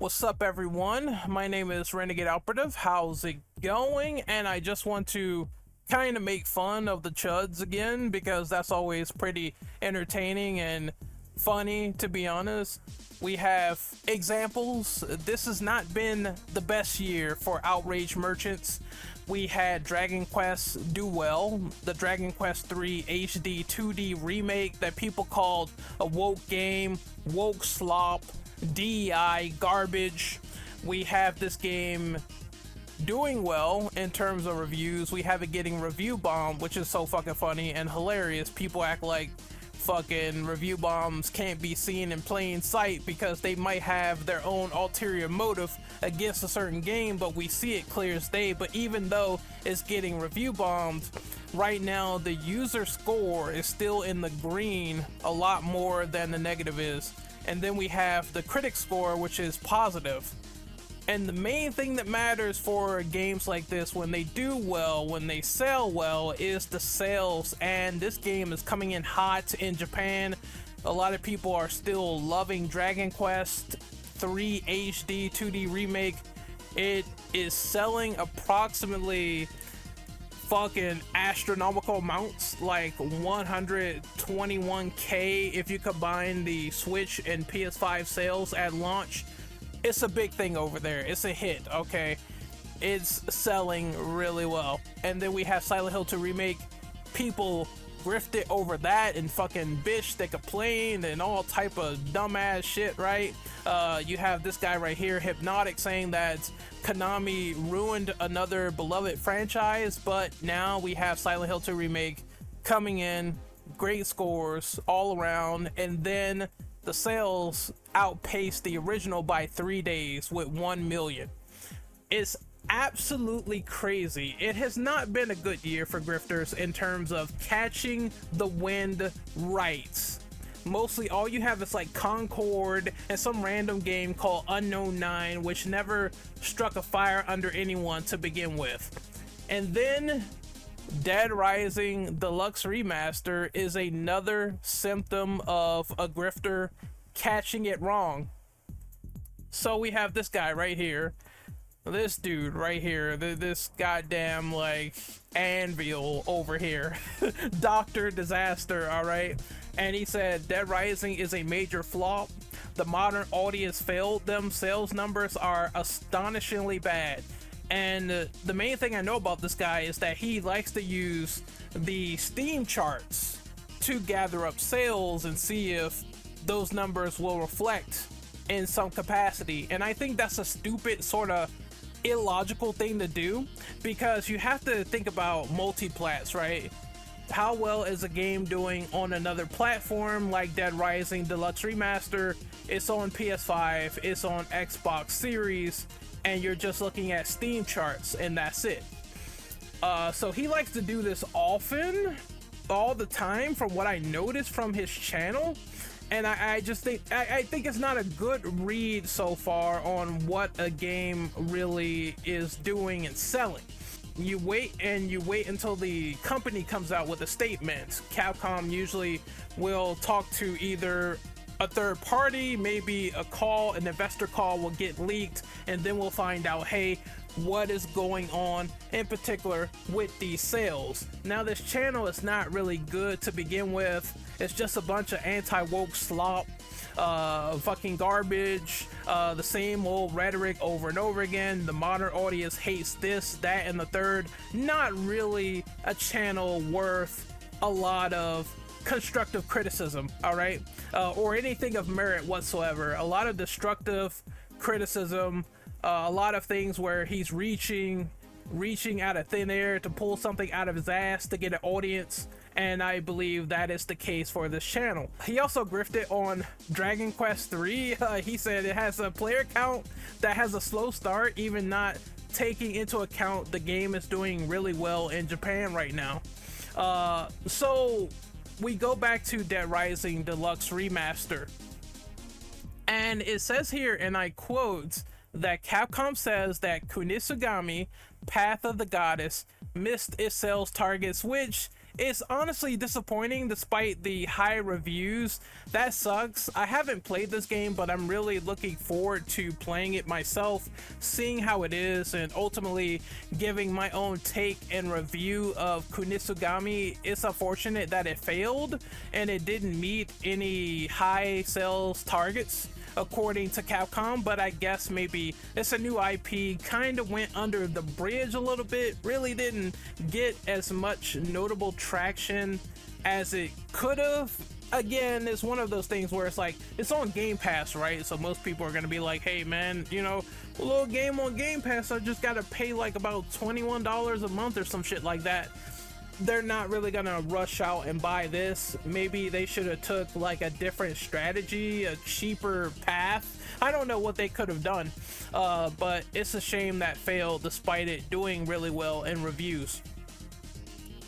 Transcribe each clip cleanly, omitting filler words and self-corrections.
What's up, everyone? My name is Renegade Operative. How's it going? And I just want to kind of make fun of the chuds again because that's always pretty entertaining and funny, to be honest. We have examples. This has not been the best year for outrage merchants. We had Dragon Quest do well, the Dragon Quest 3 HD 2D remake that people called a woke game, woke slop, DEI garbage. We have this game doing well in terms of reviews. We have it getting review bombed, which is so fucking funny and hilarious. People act like fucking review bombs can't be seen in plain sight because they might have their own ulterior motive against a certain game, but we see it clear as day. But even though it's getting review bombed, right now the user score is still in the green a lot more than the negative is. And then we have the critic score, which is positive. And the main thing that matters for games like this, when they do well, when they sell well, is the sales. And this game is coming in hot in Japan. A lot of people are still loving Dragon Quest 3 HD 2D remake. It is selling approximately fucking astronomical amounts, like 121k if you combine the Switch and PS5 sales at launch. It's a big thing over there. It's a hit, okay? It's selling really well. And then we have Silent Hill 2 remake. People grifted over that and fucking bitch, they complained and all type of dumbass shit, right? You have this guy right here, Hypnotic, saying that Konami ruined another beloved franchise, but now we have Silent Hill 2 remake coming in, great scores all around, and then the sales outpaced the original by 3 days with 1 million. It's absolutely crazy. It has not been a good year for grifters in terms of catching the wind right. Mostly all you have is like Concord and some random game called Unknown 9, which never struck a fire under anyone to begin with. And then Dead Rising Deluxe Remaster is another symptom of a grifter catching it wrong. So we have this guy right here, this dude right here, this goddamn like anvil over here, Dr. Disaster, all right? And he said Dead Rising is a major flop. The modern audience failed them. Sales numbers are astonishingly bad. And the main thing I know about this guy is that he likes to use the Steam charts to gather up sales and see if those numbers will reflect in some capacity. And I think that's a stupid, sort of illogical thing to do, because you have to think about multiplats, right? How well is a game doing on another platform like Dead Rising Deluxe Remaster? It's on PS5, it's on Xbox Series, and you're just looking at Steam charts and that's it. So he likes to do this often, all the time, from what I noticed from his channel. And I just think I think it's not a good read so far on what a game really is doing and selling. You wait until the company comes out with a statement. Capcom usually will talk to either a third party, maybe an investor call will get leaked, and then we'll find out, hey, what is going on in particular with these sales. Now this channel is not really good to begin with. It's just a bunch of anti-woke slop, fucking garbage, the same old rhetoric over and over again. The modern audience hates this, that, and the third. Not really a channel worth a lot of constructive criticism, all right, or anything of merit whatsoever. A lot of destructive criticism, a lot of things where he's reaching out of thin air to pull something out of his ass to get an audience, and I believe that is the case for this channel. He also grifted on Dragon Quest 3. He said it has a player count that has a slow start, even not taking into account the game is doing really well in Japan right now. So we go back to Dead Rising Deluxe Remaster, and it says here, and I quote, that Capcom says that Kunisugami, Path of the Goddess, missed its sales targets, which It's honestly disappointing despite the high reviews. That sucks. I haven't played this game, but I'm really looking forward to playing it myself, seeing how it is, and ultimately giving my own take and review of Kunitsugami. It's unfortunate that it failed and it didn't meet any high sales targets according to Capcom, but I guess maybe it's a new IP, kind of went under the bridge a little bit, really didn't get as much notable traction as it could have. Again, it's one of those things where it's like, it's on Game Pass, right? So most people are gonna be like, hey man, you know, a little game on Game Pass, I just gotta pay like about $21 a month or some shit like that. They're not really gonna rush out and buy this. Maybe they should have took like a different strategy, a cheaper path. I don't know what they could have done, but it's a shame that failed despite it doing really well in reviews.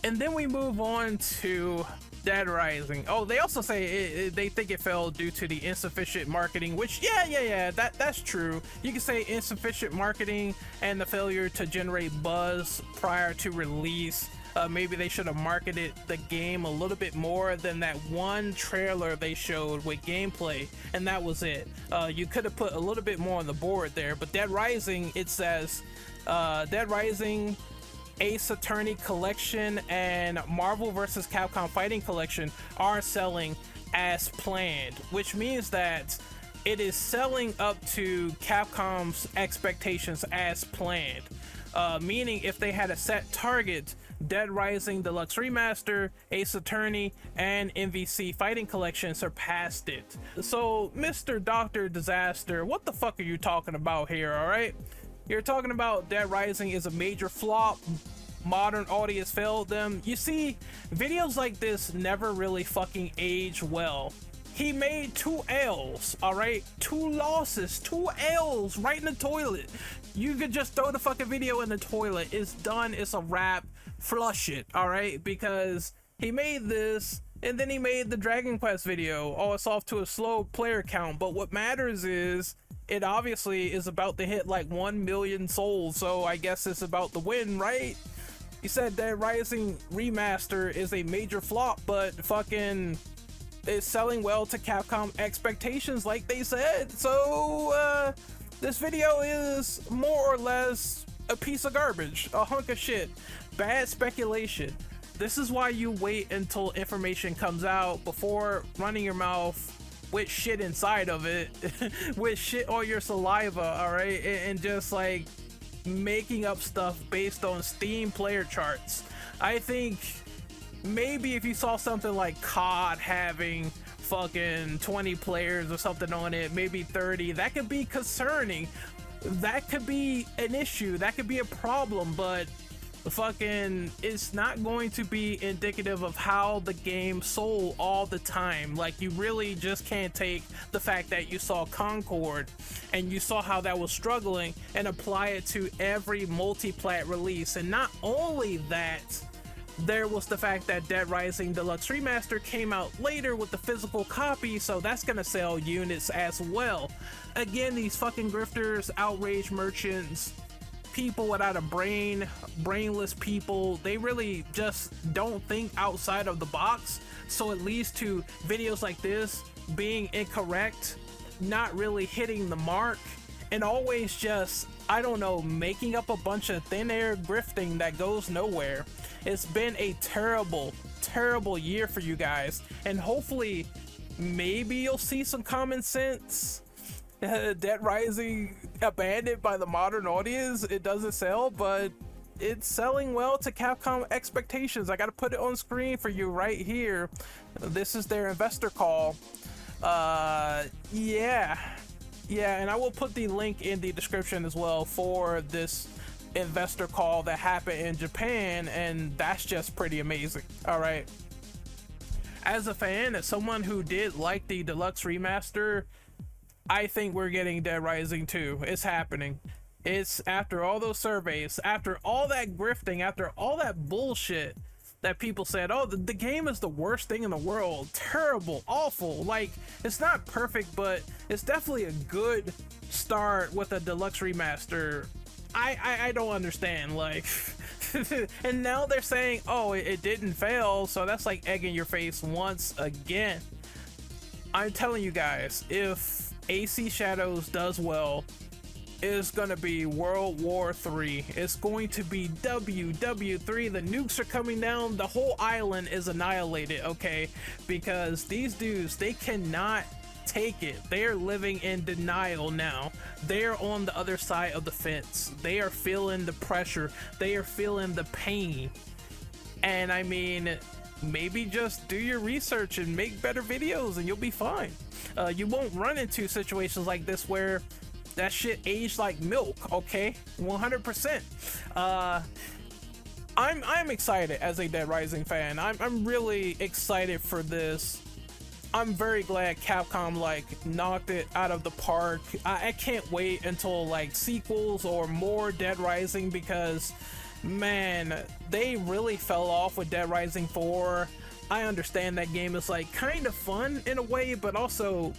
And then we move on to Dead Rising. Oh, they also say they think it failed due to the insufficient marketing, which that's true. You can say insufficient marketing and the failure to generate buzz prior to release. Maybe they should have marketed the game a little bit more than that one trailer they showed with gameplay, and that was it. You could have put a little bit more on the board there. But Dead Rising, it says Dead Rising, Ace Attorney Collection, and Marvel vs. Capcom Fighting Collection are selling as planned, which means that it is selling up to Capcom's expectations as planned. Meaning if they had a set target, Dead Rising Deluxe Remaster, Ace Attorney, and MVC Fighting Collection surpassed it. So, Mr. Dr. Disaster, what the fuck are you talking about here, alright? You're talking about Dead Rising is a major flop, modern audience failed them. You see, videos like this never really fucking age well. He made 2 L's, alright? 2 losses, 2 L's right in the toilet. You could just throw the fucking video in the toilet. It's done, it's a wrap. Flush it, alright? Because he made this, and then he made the Dragon Quest video. Oh, it's off to a slow player count, but what matters is it obviously is about to hit like 1 million souls, so I guess it's about the win, right? He said Dead Rising Remaster is a major flop, but fucking is selling well to Capcom expectations like they said. So this video is more or less a piece of garbage, a hunk of shit, bad speculation. This is why you wait until information comes out before running your mouth with shit inside of it, with shit on your saliva, alright, and just like making up stuff based on Steam player charts. I think maybe if you saw something like COD having fucking 20 players or something on it, maybe 30, that could be concerning. That could be an issue, that could be a problem, but fucking it's not going to be indicative of how the game sold all the time. Like, you really just can't take the fact that you saw Concord and you saw how that was struggling and apply it to every multi-plat release. And not only that, there was the fact that Dead Rising Deluxe Remaster came out later with the physical copy, so that's gonna sell units as well. Again, these fucking grifters, outrage merchants, people without a brain, brainless people, they really just don't think outside of the box. So it leads to videos like this being incorrect, not really hitting the mark, and always just, I don't know, making up a bunch of thin air grifting that goes nowhere. It's been a terrible, terrible year for you guys, and hopefully maybe you'll see some common sense. Dead Rising abandoned by the modern audience, it doesn't sell, but it's selling well to Capcom expectations. I gotta put it on screen for you right here. This is their investor call. Yeah, and I will put the link in the description as well for this investor call that happened in Japan, and that's just pretty amazing. All right, as a fan, as someone who did like the Deluxe Remaster, I think we're getting Dead Rising 2. It's happening. It's after all those surveys, after all that grifting, after all that bullshit that people said, oh, the game is the worst thing in the world, terrible, awful. Like, it's not perfect, but it's definitely a good start with a Deluxe Remaster. I don't understand. Like, And now they're saying, oh, it didn't fail, so that's like egg in your face once again. I'm telling you guys, if AC Shadows does well, it's gonna be World War III. It's going to be WW3. The nukes are coming down. The whole island is annihilated, okay? Because these dudes, they cannot take it. They are living in denial now. They are on the other side of the fence. They are feeling the pressure. They are feeling the pain. And I mean, maybe just do your research and make better videos and you'll be fine. You won't run into situations like this where that shit aged like milk, okay? 100%. I'm excited as a Dead Rising fan. I'm really excited for this. I'm very glad Capcom like knocked it out of the park. I can't wait until like sequels or more Dead Rising, because man, they really fell off with Dead Rising 4. I understand that game is like kind of fun in a way, but also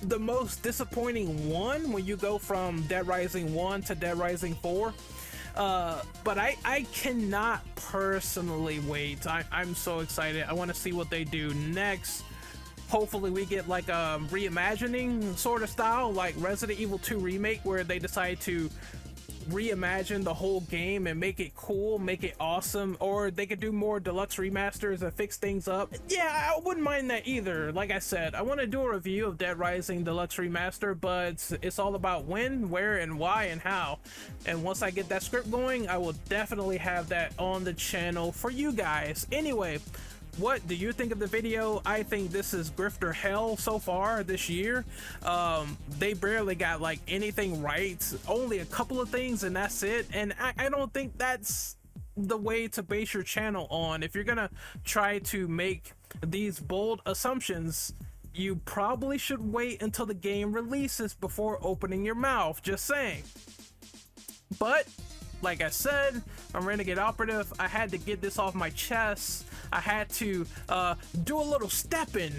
the most disappointing one when you go from Dead Rising 1 to Dead Rising 4. But I cannot personally wait. I'm so excited. I want to see what they do next. Hopefully we get like a reimagining sort of style, like Resident Evil 2 Remake, where they decide to reimagine the whole game and make it cool, make it awesome. Or they could do more deluxe remasters and fix things up. Yeah, I wouldn't mind that either. Like I said, I want to do a review of Dead Rising Deluxe Remaster, but it's all about when, where, and why, and how. And once I get that script going, I will definitely have that on the channel for you guys. Anyway, what do you think of the video? I think this is grifter hell so far this year. They barely got like anything right, only a couple of things, and that's it. And I don't think that's the way to base your channel on. If you're gonna try to make these bold assumptions, you probably should wait until the game releases before opening your mouth. Just saying. But like I said, I'm Renegade Operative. I had to get this off my chest. I had to do a little stepping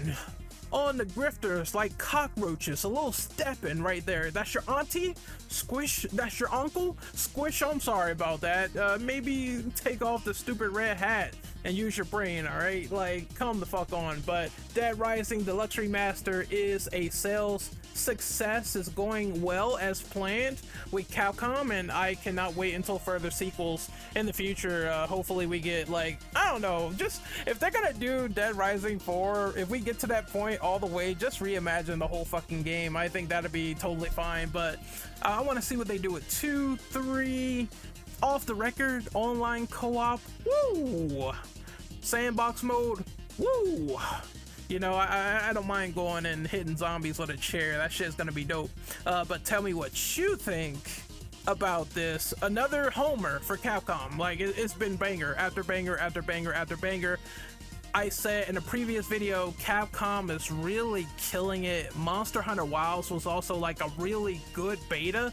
on the grifters like cockroaches. A little stepping right there. That's your auntie? Squish. That's your uncle? Squish. I'm sorry about that. Maybe take off the stupid red hat and use your brain, alright? Like, come the fuck on. But Dead Rising Deluxe Remaster is a sales success. Is going well as planned with Capcom, and I cannot wait until further sequels in the future. Hopefully we get like, I don't know, just if they're gonna do Dead Rising 4, if we get to that point all the way, just reimagine the whole fucking game. I think that'd be totally fine. But I want to see what they do with 2, 3, off the record, online co-op, woo, sandbox mode, woo. You know, I don't mind going and hitting zombies with a chair. That shit's gonna be dope. But tell me what you think about this. Another homer for Capcom. Like, it's been banger after banger after banger after banger. I said in a previous video, Capcom is really killing it. Monster Hunter Wilds was also like a really good beta.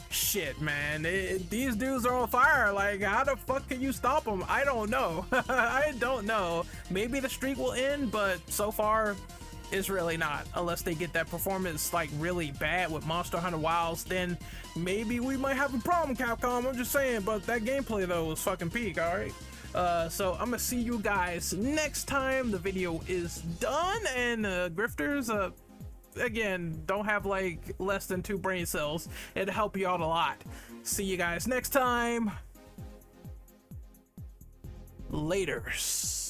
Shit, man, these dudes are on fire. Like, how the fuck can you stop them? I don't know. I don't know. Maybe the streak will end, but so far it's really not. Unless they get that performance like really bad with Monster Hunter Wilds, then maybe we might have a problem, Capcom. I'm just saying. But that gameplay though was fucking peak. All right. So I'm gonna see you guys next time the video is done. And grifters, again, don't have like less than 2 brain cells. It'll help you out a lot. See you guys next time. Laters.